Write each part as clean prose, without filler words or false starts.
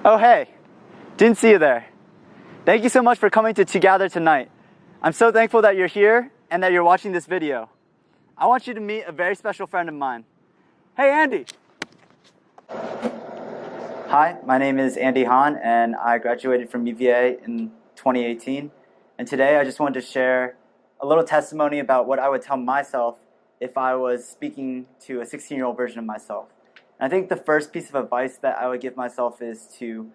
Oh hey, didn't see you there. Thank you so much for coming to Gather tonight. I'm so thankful that you're here and that you're watching this video. I want you to meet a very special friend of mine. Hey Andy! Hi, my name is Andy Hahn and I graduated from UVA in 2018. And today I just wanted to share a little testimony about what I would tell myself if I was speaking to a 16-year-old version of myself. And I think the first piece of advice that I would give myself is to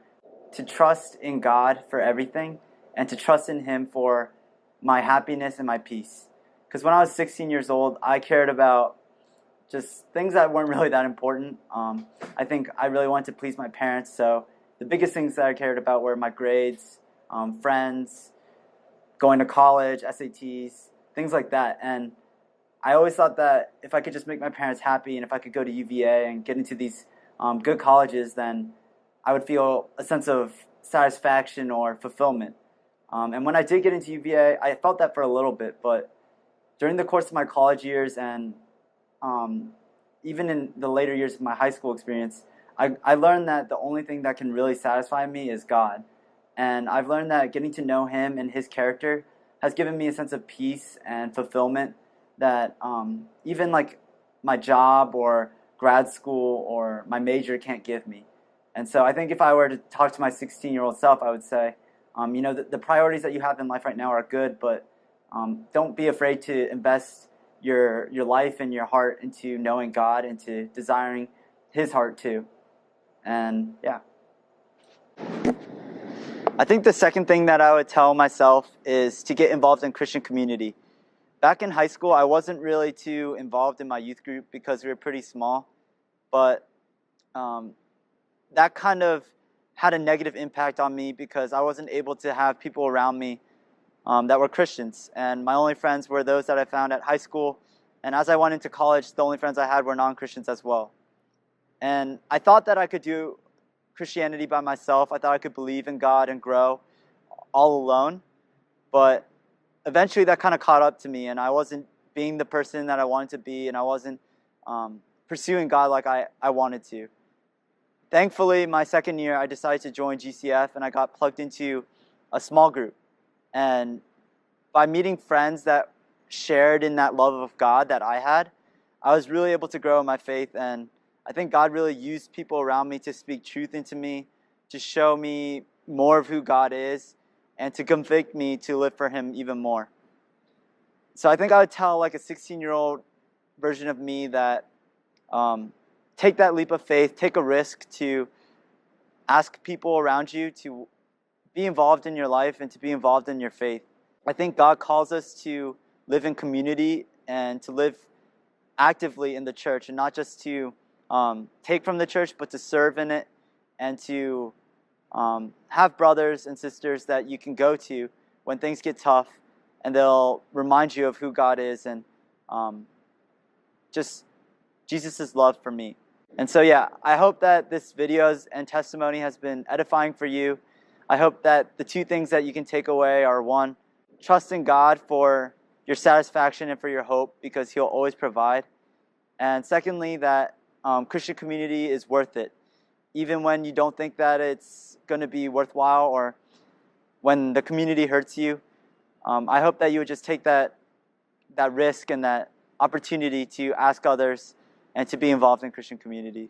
trust in God for everything and to trust in Him for my happiness and my peace. Because when I was 16 years old, I cared about just things that weren't really that important. I think I really wanted to please my parents, so the biggest things that I cared about were my grades, friends, going to college, SATs, things like that. And I always thought that if I could just make my parents happy and if I could go to UVA and get into these good colleges, then I would feel a sense of satisfaction or fulfillment. And when I did get into UVA, I felt that for a little bit, but during the course of my college years and even in the later years of my high school experience, I learned that the only thing that can really satisfy me is God. And I've learned that getting to know Him and His character has given me a sense of peace and fulfillment that even like my job or grad school or my major can't give me. And so I think if I were to talk to my 16-year-old self, I would say, the priorities that you have in life right now are good, but don't be afraid to invest your life and your heart into knowing God, into desiring His heart too. And yeah. I think the second thing that I would tell myself is to get involved in Christian community. Back in high school, I wasn't really too involved in my youth group because we were pretty small, but that kind of had a negative impact on me because I wasn't able to have people around me that were Christians. And my only friends were those that I found at high school. And as I went into college, the only friends I had were non-Christians as well. And I thought that I could do Christianity by myself. I thought I could believe in God and grow all alone. But eventually that kind of caught up to me, and I wasn't being the person that I wanted to be, and I wasn't pursuing God like I wanted to. Thankfully, my second year, I decided to join GCF, and I got plugged into a small group. And by meeting friends that shared in that love of God that I had, I was really able to grow in my faith. And I think God really used people around me to speak truth into me, to show me more of who God is, and to convict me to live for Him even more. So I think I would tell like a 16-year-old version of me that take that leap of faith, take a risk to ask people around you to be involved in your life and to be involved in your faith. I think God calls us to live in community and to live actively in the church, and not just to take from the church, but to serve in it and to have brothers and sisters that you can go to when things get tough, and they'll remind you of who God is and just Jesus' love for me. And so yeah, I hope that this video and testimony has been edifying for you. I hope that the two things that you can take away are, one, trust in God for your satisfaction and for your hope, because He'll always provide. And secondly, that Christian community is worth it. Even when you don't think that it's going to be worthwhile, or when the community hurts you, I hope that you would just take that risk and that opportunity to ask others and to be involved in Christian community.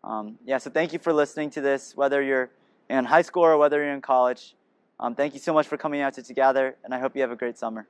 So thank you for listening to this, whether you're in high school or whether you're in college. Thank you so much for coming out to Gather, and I hope you have a great summer.